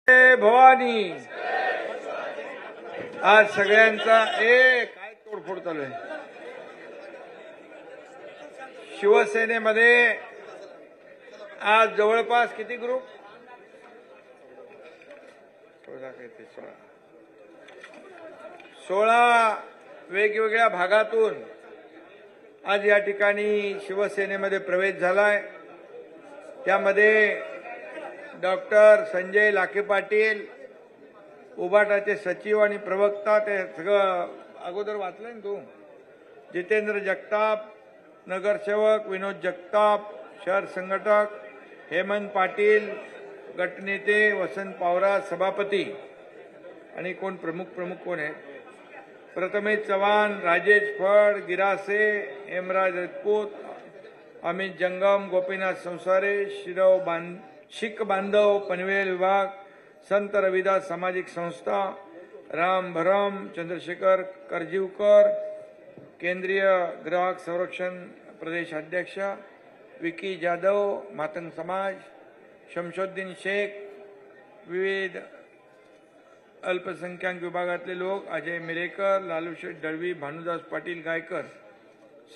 भवानी आज सगळ्यांचा काय तोडफोड चालू आहे शिवसेनेमध्ये आज जवळपास किती ग्रुप 16 वेगवेगळ्या भागातून आज या ठिकाणी शिवसेनेमध्ये प्रवेश झालाय। त्यामध्ये डॉक्टर संजय लाखे पाटील उबाटाचे सचिव आणि प्रवक्ता ते सगळं अगोदर वाचलंय ना तू। जितेंद्र जगताप नगरसेवक, विनोद जगताप शहर संघटक, हेमंत पाटील गटनेते, वसंत पावरा सभापती आणि कोण प्रमुख कोण आहे, प्रथमेश चव्हाण, राजेश फड, गिरासे, हेमराज राजपूत, अमित जंगम, गोपीनाथ संसारे, शीख बांधव पनवेल विभाग, संत रविदास सामाजिक संस्था, राम भरम, चंद्रशेखर करजीवकर केंद्रीय ग्राहक संरक्षण प्रदेश अध्यक्ष, विकी जाधव मातंग समाज, शमशुद्दीन शेख विविध अल्पसंख्याक विभागातले लोक, अजय मिरेकर, लालूशेठ दळवी, भानुदास पाटील गायकर,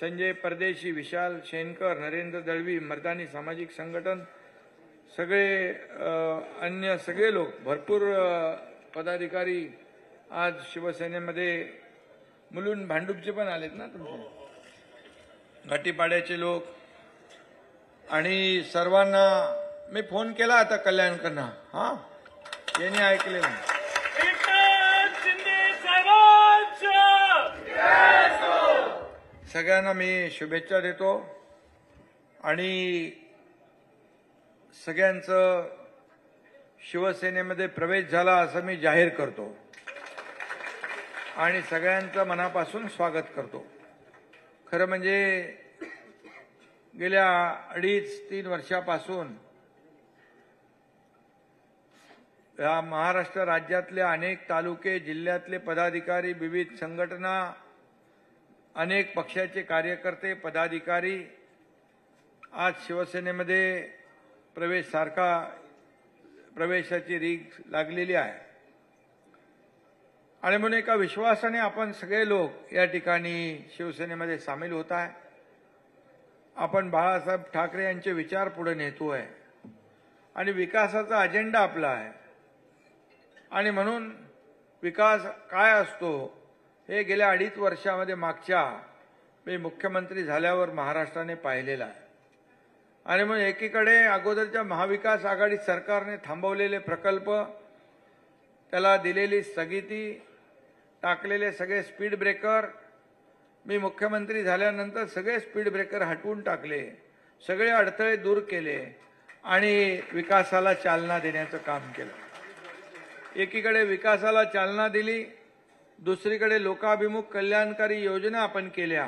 संजय परदेशी, विशाल शेनकर, नरेंद्र दळवी मर्दानी सामाजिक संघटन, सगळे अन्य सगळे लोक, भरपूर पदाधिकारी आज शिवसेनेमध्ये मुलुंड भांडूपचे पण आलेत ना तुमचे, घाटीपाड्याचे लोक आणि सर्वांना मी फोन केला आता कल्याणकरना, यांनी ऐकलेलं सगळ्यांना मी शुभेच्छा देतो आणि सगळ्यांचं शिवसेनेमध्ये प्रवेश झाला असं मी जाहीर करतो आणि सगळ्यांचं मनापासून स्वागत करतो। खरं म्हणजे गेल्या 2.5-3 वर्षापासून या महाराष्ट्र राज्यातले अनेक तालुके जिल्ह्यातले पदाधिकारी, विविध संघटना, अनेक पक्षाचे कार्यकर्ते पदाधिकारी आज शिवसेनेमध्ये प्रवेशाची रीग लागलेली आहे आणि म्हणून एका विश्वासाने आपण सगळे लोक या ठिकाणी शिवसेनेमध्ये सामील होत आहे। आपण बाळासाहेब ठाकरे यांचे विचार पुढे नेतोय आणि विकासाचा अजेंडा आपला आहे आणि म्हणून विकास काय असतो हे गेल्या 2.5 वर्षामध्ये मागच्या मी मुख्यमंत्री झाल्यावर महाराष्ट्राने पाहिलेलं आहे आणि मग एकीकडे अगोदरच्या महाविकास आघाडी सरकारने थांबवलेले प्रकल्प, त्याला दिलेली स्थगिती, टाकलेले सगळे स्पीड ब्रेकर, मी मुख्यमंत्री झाल्यानंतर सगळे स्पीड ब्रेकर हटवून टाकले, सगळे अडथळे दूर केले आणि विकासाला चालना देण्याचं काम केलं। एकीकडे विकासाला चालना दिली, दुसरीकडे लोकाभिमुख कल्याणकारी योजना आपण केल्या।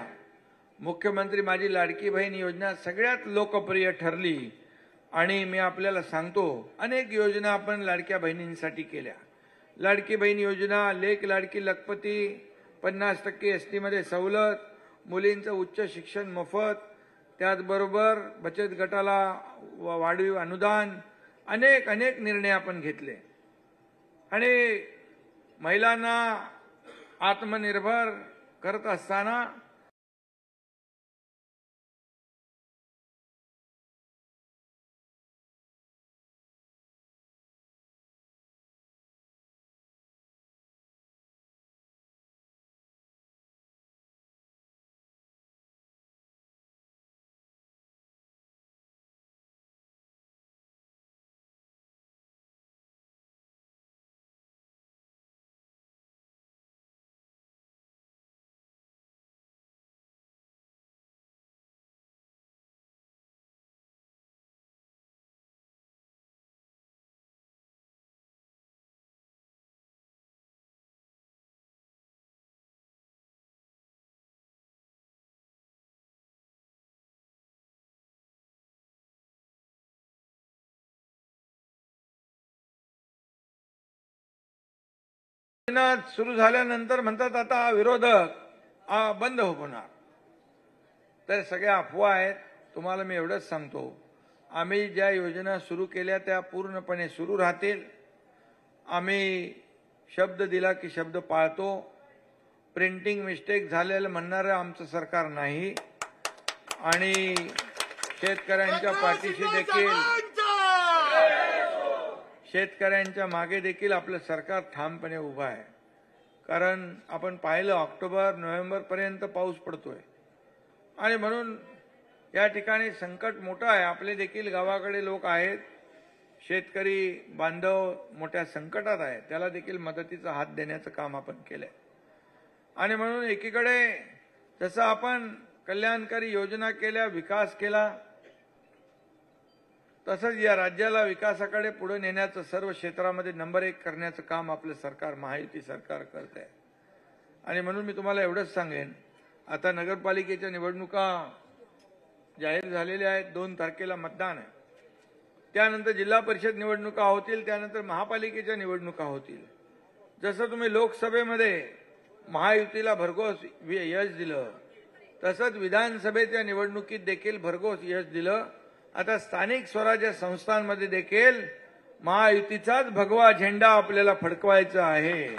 मुख्यमंत्री माझी लाडकी बहीण योजना सगळ्यात लोकप्रिय ठरली आणि मी आपल्याला सांगतो अनेक योजना आपण लाडक्या बहिणींसाठी केल्या। लाडकी बहीण योजना, लेक लाडकी लखपती, 50% एसटी मध्ये सवलत, मुलींचं उच्च शिक्षण मोफत, त्याचबरोबर बचत गटाला वाढीव अनुदान, अनेक निर्णय आपण घेतले आणि महिलांना आत्मनिर्भर करत असताना सुरू झाल्यानंतर म्हणतात आता विरोधक बंद होणार, तर सगळ्या अफवा आहेत। तुम्हाला मी एवढंच सांगतो, आम्ही ज्या योजना सुरू केल्या त्या पूर्णपणे सुरू राहतील आम्ही शब्द दिला की शब्द पाळतो. प्रिंटिंग मिस्टेक झालेलं म्हणणारं आमचं सरकार नाही आणि शेतकऱ्यांच्या पाठीशी देखील शेतकऱ्यांच्या मागे देखील आपलं सरकार ठामपणे उभं आहे. कारण आपण पाहिलं ऑक्टोबर नोव्हेंबर पर्यंत पाऊस पडतोय आणि म्हणून या ठिकाणी संकट मोठं आहे. आपले देखील गावाकडे लोक आहेत, शेतकरी बांधव मोठ्या संकटात आहे, त्याला देखील मदतीचा हात देण्याचं काम आपण केलंय. आणि म्हणून एकीकडे जसं आपण कल्याणकारी योजना केल्या, विकास केला, तसंच या राज्याला विकासाकडे पुढे नेण्याचं सर्व क्षेत्रामध्ये नंबर 1 करण्याचं काम आपलं सरकार महायुती सरकार करत आहे. आणि म्हणून मी तुम्हाला एवढंच सांगेन, आता नगरपालिकेच्या निवडणुका जाहीर झालेल्या आहेत. 2 तारखेला मतदान आहे. त्यानंतर जिल्हा परिषद निवडणुका होतील, त्यानंतर महापालिकेच्या निवडणुका होतील. जसं तुम्ही लोकसभेमध्ये महायुतीला भरघोस यश दिलं, तसंच विधानसभेच्या निवडणुकीत देखील भरघोस यश दिलं. आता स्थानिक स्वराज्य संस्थांमध्ये देखील महायुतीचाच भगवा झेंडा आपल्याला फडकवायचा आहे.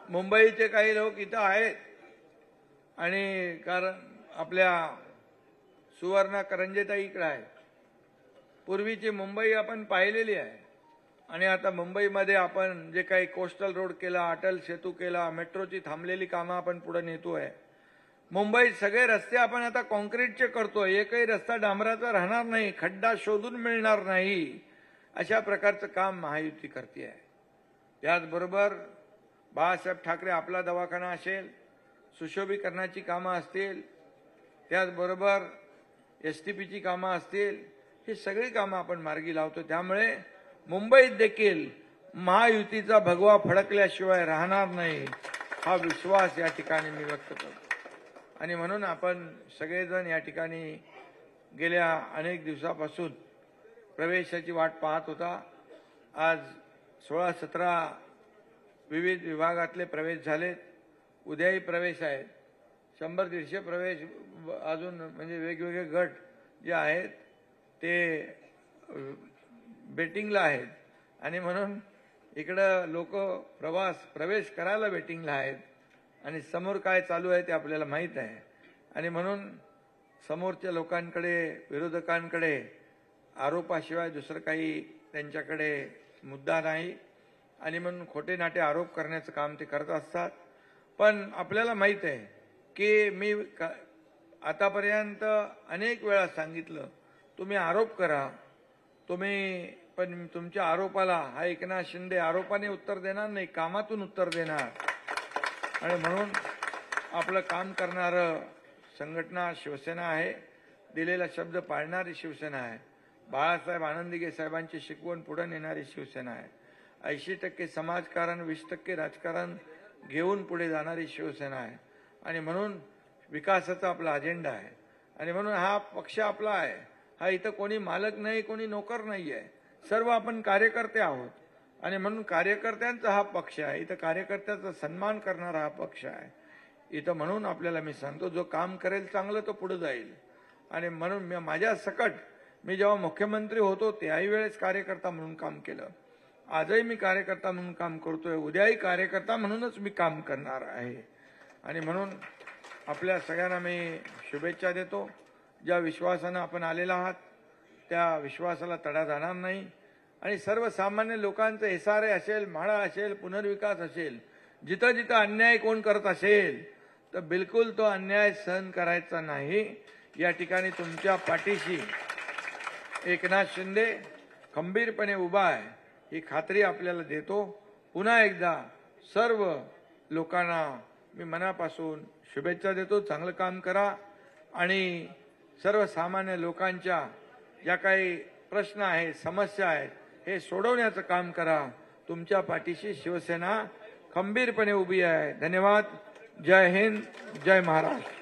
मुंबईचे काही लोक इथं आहेत आणि कारण आपल्या सुवर्णा करंजेताई इकडे आहे. पूर्वीची मुंबई आपण पाहिलेली आहे आणि आता मुंबईमध्ये आपण जे काही कोस्टल रोड केला, अटल सेतू केला, मेट्रोची थांबलेली कामं आपण पुढे नेतोय. मुंबईत सगळे रस्ते आपण आता कॉन्क्रीटचे करतोय. एकही रस्ता डांबराचा राहणार नाही, खड्डा शोधून मिळणार नाही, अशा प्रकारचं काम महायुती करते आहे. त्याचबरोबर बाळासाहेब ठाकरे आपला दवाखाना असेल, सुशोभीकरणाची कामं असतील, त्याचबरोबर STPची कामं असतील, ही सगळी कामं आपण मार्गी लावतो. त्यामुळे मुंबईत देखील महायुतीचा भगवा फडकल्याशिवाय राहणार नाही, हा विश्वास या ठिकाणी मी व्यक्त करतो. आणि म्हणून आपण सगळेजण या ठिकाणी गेल्या अनेक दिवसापासून प्रवेशाची वाट पाहत होता. आज 16-17 विविध विभागातले प्रवेश झालेत. उद्याही प्रवेश आहेत. 100-150 प्रवेश अजून म्हणजे वेगवेगळे गट जे आहेत ते बेटिंगला आहेत आणि म्हणून इकडं लोक प्रवेश करायला बेटिंगला आहेत आणि समोर काय चालू आहे ते आपल्याला माहीत आहे. आणि म्हणून समोरच्या लोकांकडे, विरोधकांकडे आरोपाशिवाय दुसरं काही त्यांच्याकडे मुद्दा नाही आणि म्हणून खोटे नाटे आरोप करण्याचं काम ते करत असतात. पण आपल्याला माहीत आहे की मी आतापर्यंत अनेक वेळा सांगितलं, तुम्ही आरोप करा, तुम्ही पण तुमच्या आरोपाला हा एकनाथ शिंदे आरोपाने उत्तर देणार नाही, कामातून उत्तर देणार. आणि म्हणून आपलं काम करणारं संघटना शिवसेना आहे, दिलेला शब्द पाळणारी शिवसेना आहे. बाळासाहेब आनंदगे साहेबांची शिकवण पुढे नेणारी शिवसेना आहे. 80% समाजकारण, 20% राजकारण घेऊन पुढे जाणारी शिवसेना आहे. आणि म्हणून विकासाचा आपला अजेंडा आहे. आणि म्हणून हा पक्ष आपला आहे. हा इथं कोणी मालक नाही, कोणी नोकर नाही आहे, सर्व आपण कार्यकर्ते आहोत. आणि म्हणून कार्यकर्त्यांचा हा पक्ष आहे. इथं कार्यकर्त्याचा सन्मान करणारा हा पक्ष आहे. इथं म्हणून आपल्याला मी सांगतो, जो काम करेल चांगलं तो पुढे जाईल. आणि म्हणून माझ्या सकट मी जेव्हा मुख्यमंत्री होतो त्याही वेळेस कार्यकर्ता म्हणून काम केलं. आजही मी कार्यकर्ता म्हणून काम करतोय, उद्याही कार्यकर्ता म्हणूनच मी काम करणार आहे. आणि म्हणून आपल्या सगळ्यांना मी शुभेच्छा देतो. ज्या विश्वासानं आपण आलेला आहात त्या विश्वासाला तडा जाणार नाही. आणि सर्वसामान्य लोकांचं SRA असेल, म्हाडा असेल, पुनर्विकास असेल, जिथं जिथं अन्याय कोण करत असेल तर बिलकुल तो अन्याय सहन करायचा नाही. या ठिकाणी तुमच्या पाठीशी एकनाथ शिंदे खंबीरपणे उभा आहे, ही खात्री आपल्याला देतो. पुन्हा एकदा सर्व लोकांना मी मनापासून शुभेच्छा देतो. चांगलं काम करा आणि सर्वसामान्य लोकांच्या ज्या काही प्रश्न आहेत, समस्या आहेत, हे सोडवण्याचं काम करा. तुमच्या पाठीशी शिवसेना खंबीरपणे उभी आहे. धन्यवाद. जय हिंद, जय महाराष्ट्र.